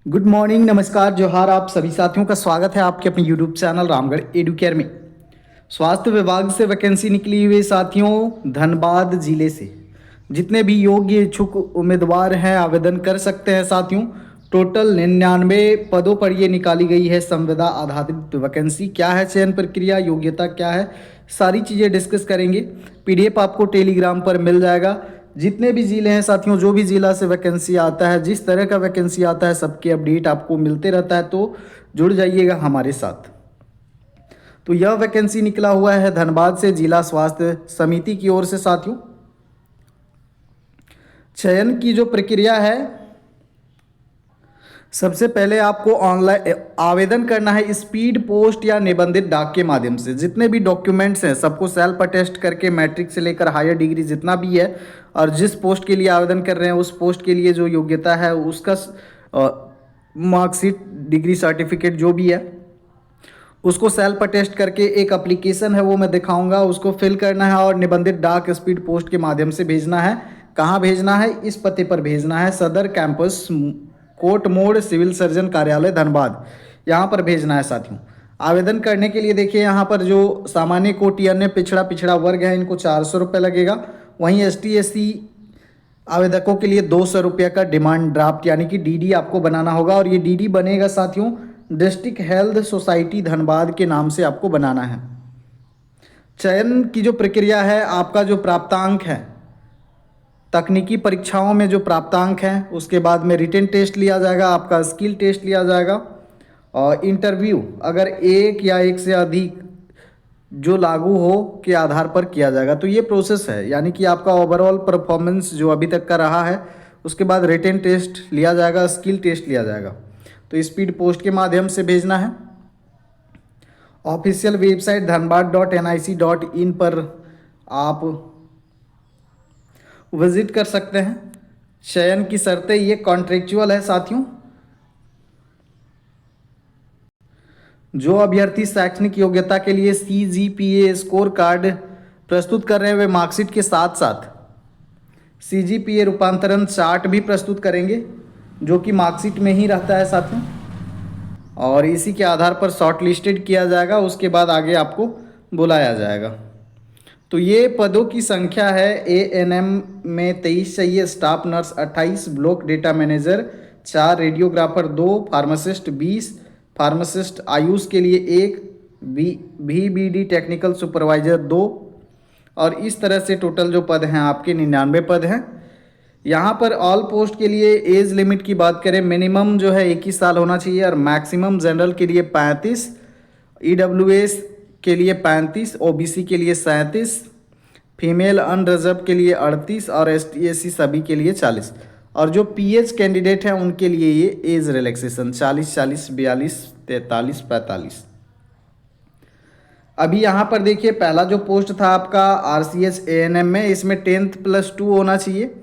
Good morning, नमस्कार, जोहार। आप सभी साथियों का स्वागत है आपके अपने यूट्यूब चैनल रामगढ़ एडुकेयर में। स्वास्थ्य विभाग से वैकेंसी निकली हुई साथियों, धनबाद जिले से जितने भी योग्य इच्छुक उम्मीदवार हैं आवेदन कर सकते हैं साथियों। टोटल 99 पदों पर ये निकाली गई है संविदा आधारित वैकेंसी। क्या है चयन प्रक्रिया, योग्यता क्या है, सारी चीज़ें डिस्कस करेंगे। पीडीएफ आपको टेलीग्राम पर मिल जाएगा। जितने भी ज़िले हैं साथियों, जो भी ज़िला से वैकेंसी आता है, जिस तरह का वैकेंसी आता है, सबके अपडेट आपको मिलते रहता है, तो जुड़ जाइएगा हमारे साथ। तो यह वैकेंसी निकला हुआ है धनबाद से जिला स्वास्थ्य समिति की ओर से साथियों। चयन की जो प्रक्रिया है, सबसे पहले आपको ऑनलाइन आवेदन करना है स्पीड पोस्ट या निबंधित डाक के माध्यम से। जितने भी डॉक्यूमेंट्स हैं सबको सेल्फ अटेस्ट करके मैट्रिक से लेकर हायर डिग्री जितना भी है, और जिस पोस्ट के लिए आवेदन कर रहे हैं उस पोस्ट के लिए जो योग्यता है उसका मार्कशीट, डिग्री सर्टिफिकेट जो भी है उसको सेल्फ अटेस्ट करके एक एप्लीकेशन है वो मैं दिखाऊंगा, उसको फिल करना है और निबंधित डाक स्पीड पोस्ट के माध्यम से भेजना है। कहाँ भेजना है? इस पते पर भेजना है, सदर कैंपस, कोर्ट मोड़, सिविल सर्जन कार्यालय धनबाद, यहाँ पर भेजना है साथियों। आवेदन करने के लिए देखिए यहाँ पर जो सामान्य कोटि अन्य पिछड़ा वर्ग है इनको 400 रुपये लगेगा। वहीं ST SC आवेदकों के लिए 200 रुपये का डिमांड ड्राफ्ट यानी कि DD आपको बनाना होगा, और ये DD बनेगा साथियों डिस्ट्रिक्ट हेल्थ सोसाइटी धनबाद के नाम से आपको बनाना है। चयन की जो प्रक्रिया है, आपका जो प्राप्तांक है, तकनीकी परीक्षाओं में जो प्राप्तांक हैं, उसके बाद में रिटन टेस्ट लिया जाएगा, आपका स्किल टेस्ट लिया जाएगा, और इंटरव्यू अगर एक या एक से अधिक जो लागू हो के आधार पर किया जाएगा। तो ये प्रोसेस है, यानी कि आपका ओवरऑल परफॉर्मेंस जो अभी तक का रहा है, उसके बाद रिटन टेस्ट लिया जाएगा, स्किल टेस्ट लिया जाएगा। तो स्पीड पोस्ट के माध्यम से भेजना है। ऑफिशियल वेबसाइट dhanbad.nic.in पर आप विजिट कर सकते हैं। चयन की शर्तें ये कॉन्ट्रेक्चुअल है साथियों। जो अभ्यर्थी शैक्षणिक योग्यता के लिए CGPA स्कोर कार्ड प्रस्तुत कर रहे हैं वे मार्कशीट के साथ साथ CGPA रूपांतरण चार्ट भी प्रस्तुत करेंगे, जो कि मार्कशीट में ही रहता है साथियों, और इसी के आधार पर शॉर्ट लिस्टेड किया जाएगा। उसके बाद आगे आपको बुलाया जाएगा। तो ये पदों की संख्या है, ANM में 23 चाहिए, staff nurse 28, block data manager 4, radiographer 2, pharmacist 20, pharmacist Ayush के लिए 1, VBD टेक्निकल सुपरवाइजर 2, और इस तरह से टोटल जो पद हैं आपके 99 पद हैं। यहाँ पर ऑल पोस्ट के लिए एज लिमिट की बात करें, मिनिमम जो है 21 साल होना चाहिए, और मैक्सिमम जनरल के लिए 35, EWS के लिए 35, OBC के लिए 37, फीमेल अनरिजर्व के लिए 38, और ST SC सभी के लिए 40, और जो PH कैंडिडेट हैं उनके लिए ये एज रिलैक्सेशन 40, 40, 42, 43, 45। अभी यहाँ पर देखिए पहला जो पोस्ट था आपका RCH ANM में, इसमें 10th + 2 होना चाहिए।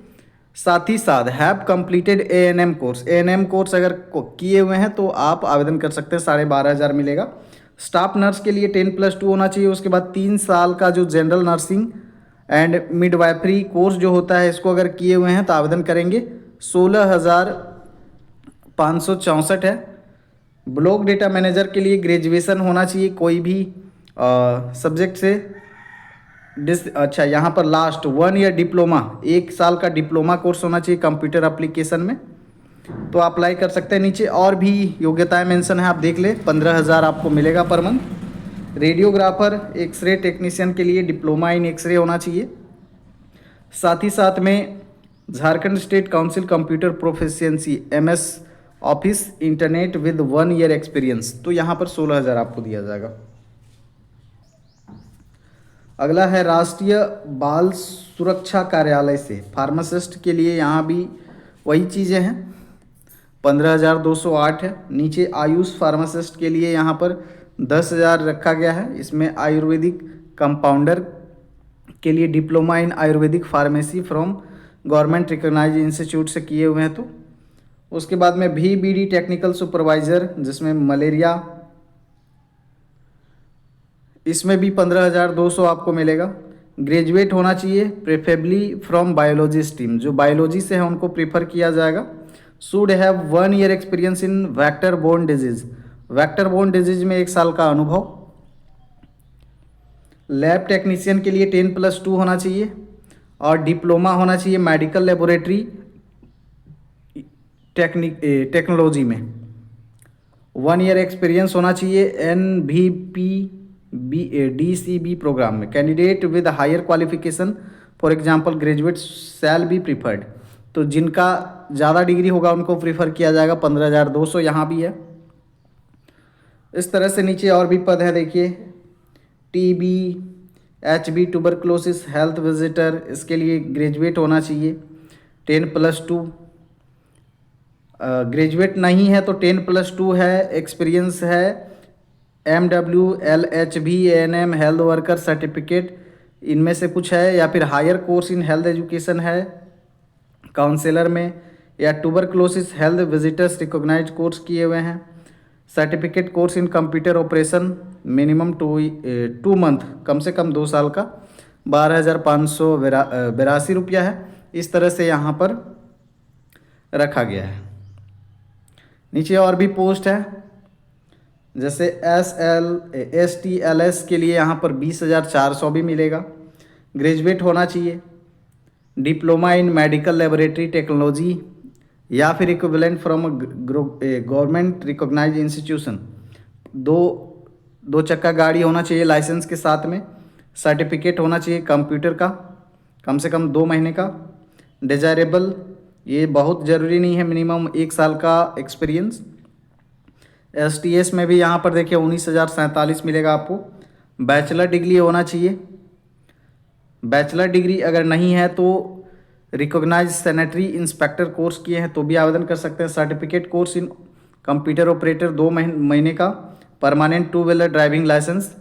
साथ ही साथ have completed ANM course, ANM course अगर किए हुए हैं तो आप आवेदन कर सकते हैं, 12,500 मिलेगा। स्टाफ नर्स के लिए 10 + 2 होना चाहिए। उसके बाद 3 साल का जो general nursing and midwifery course जो होता है, इसको अगर किए हुए हैं तो आवेदन करेंगे। 16,564 है। ब्लॉक डेटा मैनेजर के लिए ग्रेजुएशन होना चाहिए कोई भी सब्जेक्ट से। अच्छा, यहाँ पर लास्ट 1 ईयर डिप्लोमा, 1 साल का डिप्लोमा कोर्स होना चाहिए कंप्यूटर एप्लीकेशन में, तो अप्लाई कर सकते हैं। नीचे और भी योग्यताएं मेंशन है, आप देख ले। 15,000 आपको मिलेगा per month. Radiographer, x ray technician के लिए डिप्लोमा इन एक्सरे होना चाहिए। साथ ही साथ में Jharkhand state council computer proficiency MS office internet with 1 year experience, तो यहाँ पर 16,000 आपको दिया जाएगा। अगला है राष्ट्रीय बाल सुरक्षा कार्यालय से फार्मासिस्ट के लिए, यहाँ भी वही चीज़ें हैं, 15,208 है। नीचे आयुष फार्मासिस्ट के लिए यहाँ पर 10,000 रखा गया है। इसमें आयुर्वेदिक कंपाउंडर के लिए diploma in Ayurvedic pharmacy from government recognised institute से किए हुए हैं। तो उसके बाद में VBD टेक्निकल सुपरवाइज़र, जिसमें मलेरिया, इसमें भी 15,200 आपको मिलेगा। ग्रेजुएट होना चाहिए, प्रेफरेबली फ्रॉम बायोलॉजी स्ट्रीम, जो बायोलॉजी से है उनको प्रेफर किया जाएगा। Should have 1 year experience in vector borne disease, vector borne disease में 1 साल का अनुभव। लैब टेक्नीशियन के लिए 10+2 होना चाहिए और डिप्लोमा होना चाहिए मेडिकल लेबोरेटरी टेक्नोलॉजी में। 1 ईयर एक्सपीरियंस होना चाहिए NVPDCB प्रोग्राम में। Candidate with higher qualification for example graduate shall be preferred, तो जिनका ज़्यादा डिग्री होगा उनको प्रीफर किया जाएगा। 15,200 यहाँ भी है। इस तरह से नीचे और भी पद है, देखिए TB HB tuberculosis health visitor, इसके लिए ग्रेजुएट होना चाहिए 10+2। ग्रेजुएट नहीं है तो 10+2 है, एक्सपीरियंस है MW LHB ANM health worker certificate, इनमें से कुछ है, या फिर higher course in health education है काउंसलर में, या tuberculosis health visitors recognised course किए हुए हैं। Certificate course in computer operation minimum 2 month, कम से कम 2 साल का, 12,582 रुपया है। इस तरह से यहाँ पर रखा गया है। नीचे और भी पोस्ट है, जैसे STLS के लिए यहाँ पर 20,400 भी मिलेगा। ग्रेजुएट होना चाहिए, diploma in medical laboratory technology या फिर equivalent from government recognised institution. दो चक्का गाड़ी होना चाहिए लाइसेंस के साथ में। सर्टिफिकेट होना चाहिए कंप्यूटर का, कम से कम 2 महीने का। डिजायरेबल, ये बहुत ज़रूरी नहीं है, मिनिमम 1 साल का एक्सपीरियंस। STS में भी यहाँ पर देखिए 19,047 मिलेगा आपको। बैचलर डिग्री होना चाहिए, बैचलर डिग्री अगर नहीं है तो रिकॉग्नाइज सैनिटरी इंस्पेक्टर कोर्स किए हैं तो भी आवेदन कर सकते हैं। Certificate course in computer operator 2 महीने का। Permanent 2 wheeler driving licence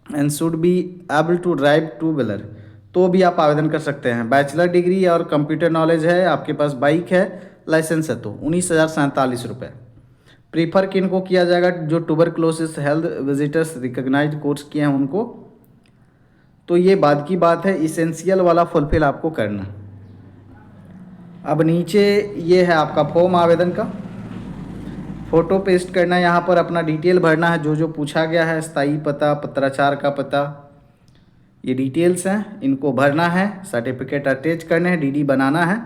and should be able to drive 2 wheeler, तो भी आप आवेदन कर सकते हैं। बैचलर डिग्री और कंप्यूटर नॉलेज है, आपके पास बाइक है, लाइसेंस है, तो 19,047 रुपये। प्रीफर किन को किया जाएगा? जो tuberculosis health visitors recognised course किए हैं उनको। तो ये बाद की बात है, इसेंशियल वाला फुलफिल आपको करना। अब नीचे ये है आपका फॉर्म आवेदन का, फ़ोटो पेस्ट करना है, यहाँ पर अपना डिटेल भरना है, जो जो पूछा गया है, स्थायी पता, पत्राचार का पता, ये डिटेल्स हैं, इनको भरना है। सर्टिफिकेट अटैच करने हैं, DD बनाना है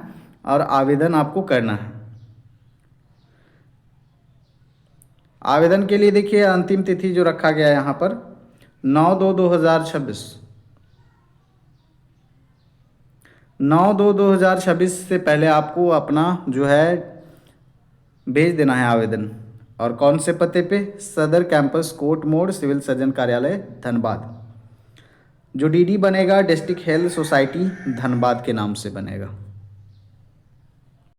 और आवेदन आपको करना है। आवेदन के लिए देखिए अंतिम तिथि जो रखा गया है यहाँ पर 9/2/2026। 9/2/2026 से पहले आपको अपना जो है भेज देना है आवेदन। और कौन से पते पे? सदर कैंपस कोर्ट मोड़ सिविल सर्जन कार्यालय धनबाद। जो DD बनेगा डिस्ट्रिक्ट हेल्थ सोसाइटी धनबाद के नाम से बनेगा।